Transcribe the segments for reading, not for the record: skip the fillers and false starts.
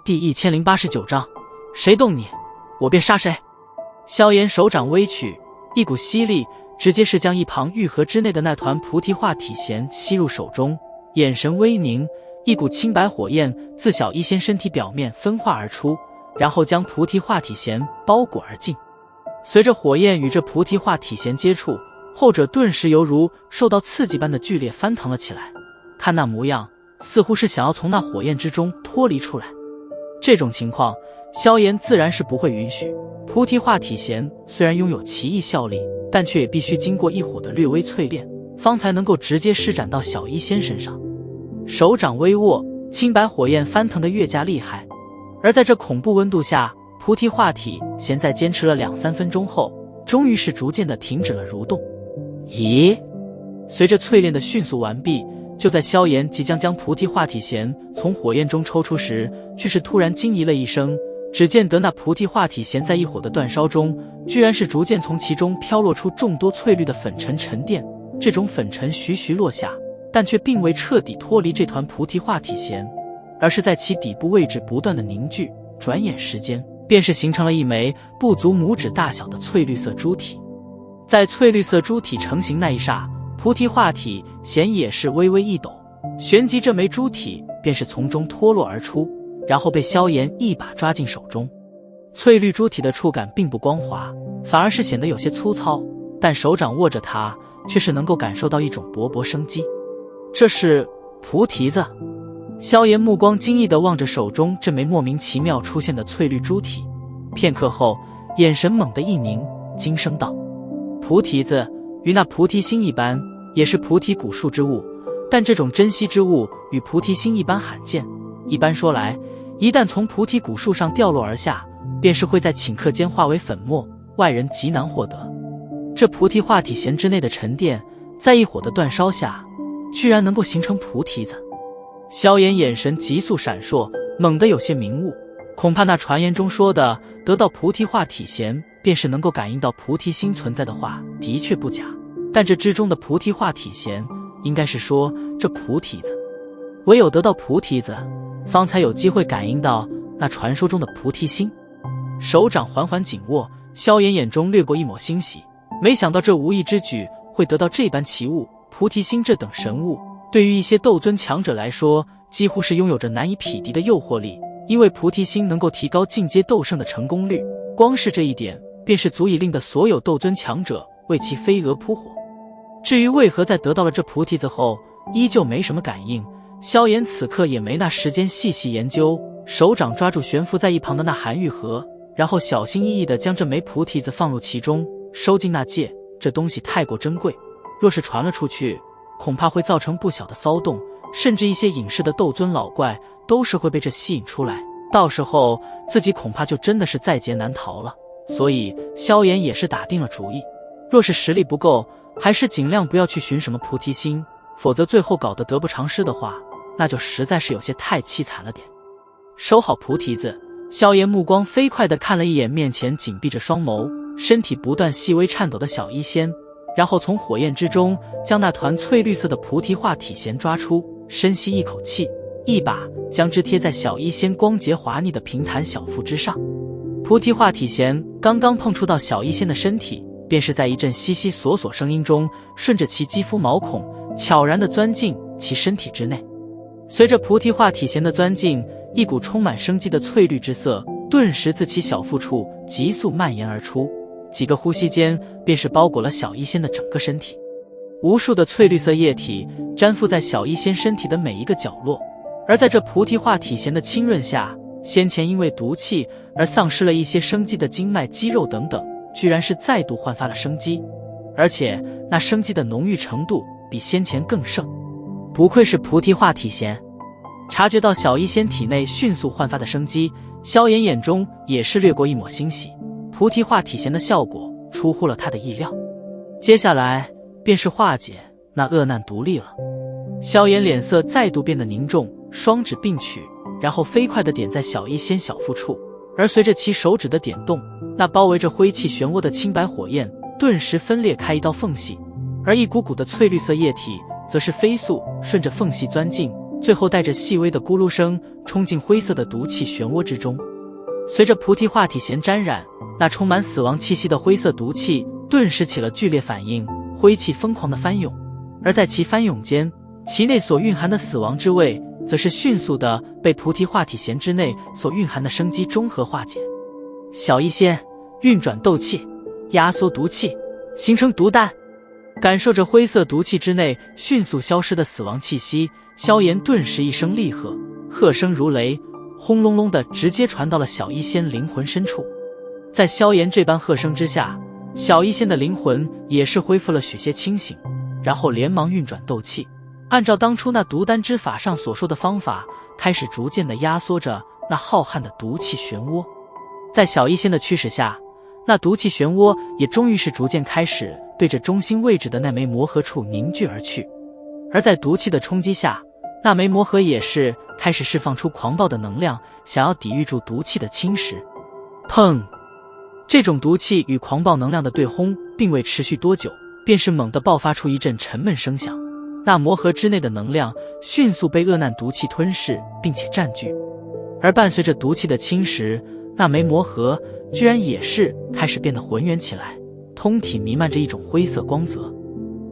第1089章，谁动你，我便杀谁。萧炎手掌微曲，一股吸力直接是将一旁玉盒之内的那团菩提化体弦吸入手中，眼神微凝，一股清白火焰自小医仙身体表面分化而出，然后将菩提化体弦包裹而尽。随着火焰与这菩提化体弦接触，后者顿时犹如受到刺激般的剧烈翻腾了起来，看那模样，似乎是想要从那火焰之中脱离出来。这种情况，萧炎自然是不会允许。菩提化体弦虽然拥有奇异效力，但却也必须经过一火的略微淬炼，方才能够直接施展到小医仙身上。手掌微握，清白火焰翻腾得越加厉害。而在这恐怖温度下，菩提化体弦在坚持了2-3分钟后，终于是逐渐地停止了蠕动。咦？随着淬炼的迅速完毕，就在萧炎即将将菩提化体弦从火焰中抽出时，却是突然惊疑了一声。只见得那菩提化体弦在一火的煅烧中，居然是逐渐从其中飘落出众多翠绿的粉尘沉淀。这种粉尘徐徐落下，但却并未彻底脱离这团菩提化体弦，而是在其底部位置不断的凝聚，转眼时间便是形成了一枚不足拇指大小的翠绿色珠体。在翠绿色珠体成型那一刹，菩提化体弦也是微微一抖，旋即这枚珠体便是从中脱落而出，然后被萧炎一把抓进手中。翠绿珠体的触感并不光滑，反而是显得有些粗糙，但手掌握着它，却是能够感受到一种勃勃生机。这是菩提子。萧炎目光惊异地望着手中这枚莫名其妙出现的翠绿珠体，片刻后眼神猛地一凝，惊声道：菩提子与那菩提心一般，也是菩提古树之物，但这种珍稀之物与菩提心一般罕见。一般说来，一旦从菩提古树上掉落而下，便是会在顷刻间化为粉末，外人极难获得。这菩提化体弦之内的沉淀，在一火的煅烧下，居然能够形成菩提子。萧炎眼神急速闪烁，猛地有些明悟，恐怕那传言中说的得到菩提化体弦便是能够感应到菩提心存在的话，的确不假。但这之中的菩提化体弦，应该是说这菩提子，唯有得到菩提子，方才有机会感应到那传说中的菩提心。手掌缓缓紧握，萧炎眼中掠过一抹欣喜，没想到这无意之举会得到这般奇物。菩提心这等神物，对于一些斗尊强者来说，几乎是拥有着难以匹敌的诱惑力，因为菩提心能够提高进阶斗圣的成功率，光是这一点便是足以令得所有斗尊强者为其飞蛾扑火。至于为何在得到了这菩提子后依旧没什么感应，萧炎此刻也没那时间细细研究，手掌抓住悬浮在一旁的那寒玉盒，然后小心翼翼地将这枚菩提子放入其中，收进那戒。这东西太过珍贵，若是传了出去，恐怕会造成不小的骚动，甚至一些隐世的斗尊老怪都是会被这吸引出来，到时候自己恐怕就真的是在劫难逃了。所以萧炎也是打定了主意，若是实力不够，还是尽量不要去寻什么菩提心，否则最后搞得得不偿失的话，那就实在是有些太凄惨了点。收好菩提子，萧炎目光飞快地看了一眼面前紧闭着双眸，身体不断细微颤抖的小医仙，然后从火焰之中将那团翠绿色的菩提化体弦抓出，深吸一口气，一把将之贴在小医仙光洁滑腻的平坦小腹之上。菩提化体弦刚刚碰触到小医仙的身体，便是在一阵悉悉索索声音中，顺着其肌肤毛孔悄然地钻进其身体之内。随着菩提化体弦的钻进，一股充满生机的翠绿之色顿时自其小腹处急速蔓延而出，几个呼吸间便是包裹了小医仙的整个身体。无数的翠绿色液体粘附在小医仙身体的每一个角落，而在这菩提化体弦的浸润下，先前因为毒气而丧失了一些生机的经脉肌肉等等，居然是再度焕发了生机，而且那生机的浓郁程度比先前更盛。不愧是菩提化体弦。察觉到小医仙体内迅速焕发的生机，萧炎眼中也是掠过一抹欣喜。菩提化体弦的效果出乎了他的意料，接下来便是化解那恶难毒力了。萧炎脸色再度变得凝重，双指并取，然后飞快地点在小医仙小腹处，而随着其手指的点动，那包围着灰气漩涡的清白火焰顿时分裂开一道缝隙，而一股股的翠绿色液体则是飞速顺着缝隙钻进，最后带着细微的咕噜声冲进灰色的毒气漩涡之中。随着菩提化体弦沾染，那充满死亡气息的灰色毒气顿时起了剧烈反应，灰气疯狂地翻涌，而在其翻涌间，其内所蕴含的死亡之味则是迅速地被菩提化体弦之内所蕴含的生机中和化解。小医仙运转斗气，压缩毒气，形成毒丹。感受着灰色毒气之内迅速消失的死亡气息，萧炎顿时一声厉喝，喝声如雷，轰隆隆的直接传到了小医仙灵魂深处。在萧炎这般喝声之下，小医仙的灵魂也是恢复了许些清醒，然后连忙运转斗气，按照当初那毒丹之法上所说的方法，开始逐渐地压缩着那浩瀚的毒气漩涡。在小医仙的驱使下，那毒气漩涡也终于是逐渐开始对着中心位置的那枚魔核处凝聚而去。而在毒气的冲击下，那枚魔核也是开始释放出狂暴的能量，想要抵御住毒气的侵蚀。砰！这种毒气与狂暴能量的对轰并未持续多久，便是猛地爆发出一阵沉闷声响。那魔核之内的能量迅速被恶难毒气吞噬并且占据，而伴随着毒气的侵蚀，那枚魔核居然也是开始变得浑圆起来，通体弥漫着一种灰色光泽。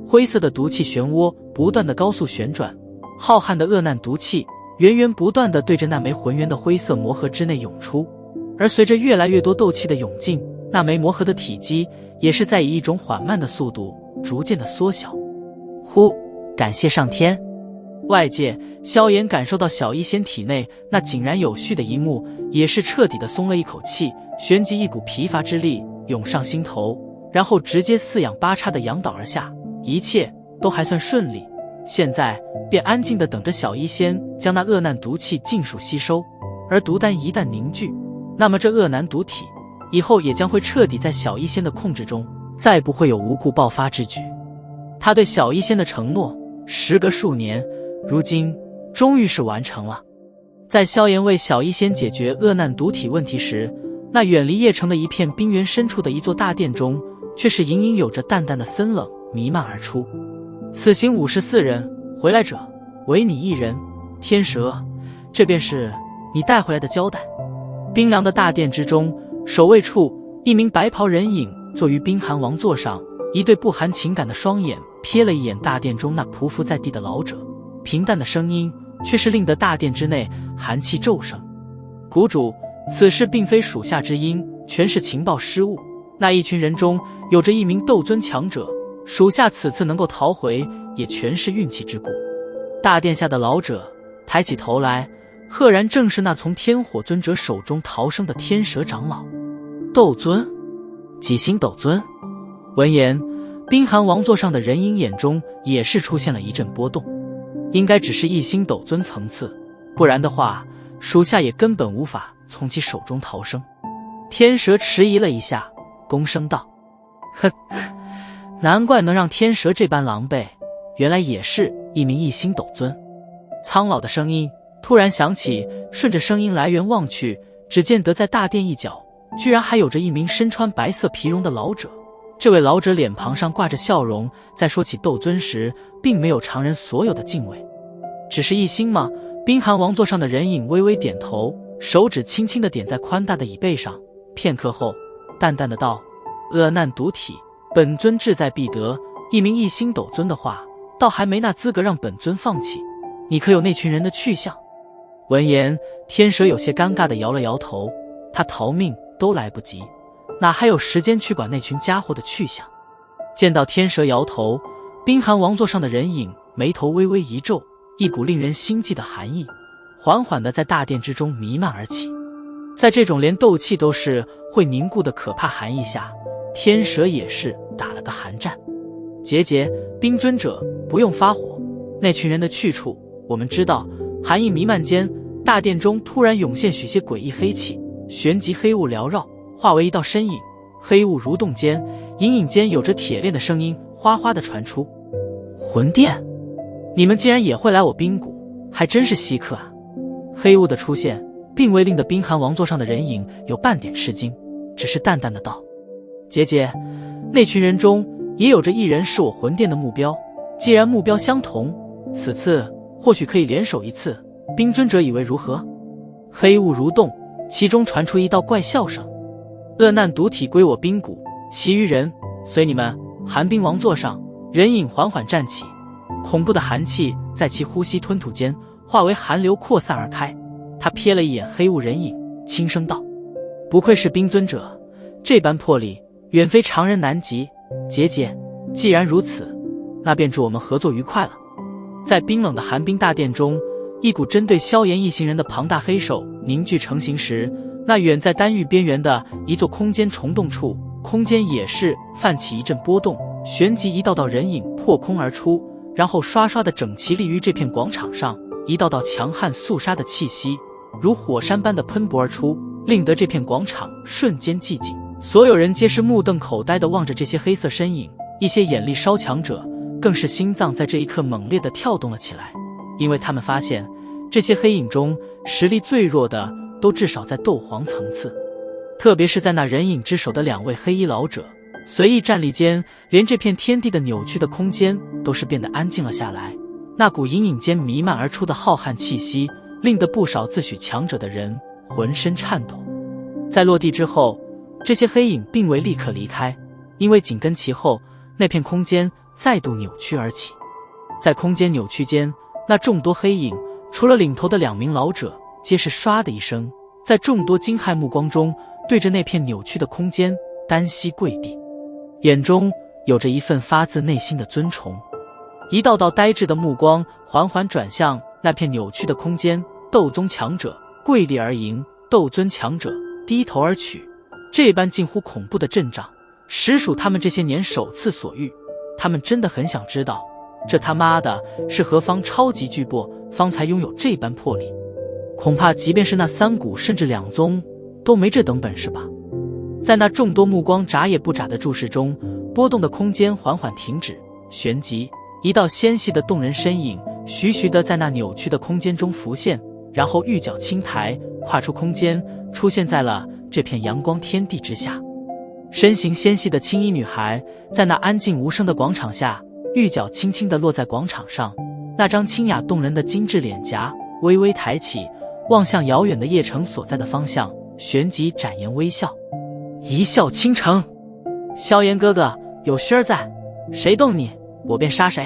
灰色的毒气漩涡不断的高速旋转，浩瀚的恶难毒气源源不断地对着那枚浑圆的灰色魔核之内涌出，而随着越来越多斗气的涌进，那枚魔核的体积也是在以一种缓慢的速度逐渐的缩小。呼，感谢上天！外界，萧炎感受到小医仙体内那井然有序的一幕，也是彻底的松了一口气，旋即一股疲乏之力涌上心头，然后直接四仰八叉的仰倒而下，一切都还算顺利。现在便安静的等着小医仙将那恶难毒气尽数吸收，而毒丹一旦凝聚，那么这恶难毒体以后也将会彻底在小医仙的控制中，再不会有无故爆发之举。他对小医仙的承诺，时隔数年，如今终于是完成了。在萧炎为小医仙解决恶难毒体问题时，那远离邺城的一片冰原深处的一座大殿中，却是隐隐有着淡淡的森冷弥漫而出。此行54人，回来者唯你一人，天蛇，这便是你带回来的交代。冰凉的大殿之中，守卫处一名白袍人影坐于冰寒王座上，一对不含情感的双眼瞥了一眼大殿中那匍匐在地的老者，平淡的声音却是令得大殿之内寒气骤升。谷主，此事并非属下之因，全是情报失误。那一群人中有着一名斗尊强者，属下此次能够逃回，也全是运气之故。大殿下的老者抬起头来，赫然正是那从天火尊者手中逃生的天蛇长老。斗尊？几星斗尊？闻言，冰寒王座上的人影眼中也是出现了一阵波动。应该只是1星斗尊层次，不然的话，属下也根本无法从其手中逃生。天蛇迟疑了一下，躬声道：呵，难怪能让天蛇这般狼狈，原来也是一名1星斗尊。苍老的声音突然响起，顺着声音来源望去，只见得在大殿一角，居然还有着一名身穿白色皮绒的老者。这位老者脸庞上挂着笑容，在说起斗尊时，并没有常人所有的敬畏。只是1星吗？冰寒王座上的人影微微点头，手指轻轻地点在宽大的椅背上，片刻后淡淡的道：恶难毒体，本尊志在必得，一名1星斗尊的话，倒还没那资格让本尊放弃。你可有那群人的去向？闻言，天蛇有些尴尬地摇了摇头，他逃命都来不及，哪还有时间去管那群家伙的去向？见到天蛇摇头，冰寒王座上的人影眉头微微一皱，一股令人心悸的寒意缓缓地在大殿之中弥漫而起。在这种连斗气都是会凝固的可怕寒意下，天蛇也是打了个寒战。结节，冰尊者不用发火，那群人的去处我们知道。寒意弥漫间，大殿中突然涌现许些诡异黑气，旋即黑雾缭绕，化为一道身影。黑雾蠕动间，隐隐间有着铁链的声音哗哗地传出。魂殿，你们竟然也会来我冰谷，还真是稀客啊！黑雾的出现并未令得冰寒王座上的人影有半点吃惊，只是淡淡的道：结节，那群人中也有着一人是我魂殿的目标，既然目标相同，此次或许可以联手一次，冰尊者以为如何？黑雾蠕动，其中传出一道怪笑声。恶难毒体归我冰谷，其余人随你们。寒冰王座上，人影缓缓站起，恐怖的寒气在其呼吸吞吐间化为寒流扩散而开。他瞥了一眼黑雾人影，轻声道：不愧是冰尊者，这般魄力远非常人难及。姐姐，既然如此，那便祝我们合作愉快了。在冰冷的寒冰大殿中，一股针对萧炎一行人的庞大黑手凝聚成型时，那远在丹域边缘的一座空间虫洞处，空间也是泛起一阵波动，旋即一道道人影破空而出，然后刷刷地整齐立于这片广场上。一道道强悍肃杀的气息如火山般的喷薄而出，令得这片广场瞬间寂静。所有人皆是目瞪口呆地望着这些黑色身影，一些眼力稍强者更是心脏在这一刻猛烈地跳动了起来，因为他们发现这些黑影中实力最弱的都至少在斗皇层次，特别是在那人影之首的2位黑衣老者随意站立间，连这片天地的扭曲的空间都是变得安静了下来。那股隐隐间弥漫而出的浩瀚气息，令得不少自诩强者的人浑身颤抖。在落地之后，这些黑影并未立刻离开，因为紧跟其后，那片空间再度扭曲而起。在空间扭曲间，那众多黑影除了领头的2名老者，皆是唰的一声，在众多惊骇目光中，对着那片扭曲的空间单膝跪地，眼中有着一份发自内心的尊崇。一道道呆滞的目光缓缓转向那片扭曲的空间，斗宗强者跪立而迎，斗尊强者低头而取，这般近乎恐怖的阵仗，实属他们这些年首次所遇。他们真的很想知道，这他妈的是何方超级巨擘方才拥有这般魄力？恐怕即便是那3股甚至2宗都没这等本事吧。在那众多目光眨也不眨的注视中，波动的空间缓缓停止，旋即一道纤细的动人身影徐徐地在那扭曲的空间中浮现，然后玉脚轻抬，跨出空间，出现在了这片阳光天地之下。身形纤细的青衣女孩在那安静无声的广场下，玉脚轻轻地落在广场上，那张清雅动人的精致脸颊微微抬起，望向遥远的叶城所在的方向，旋即展颜微笑。一笑倾城，萧炎哥哥有虚儿在，谁动你，我便杀谁。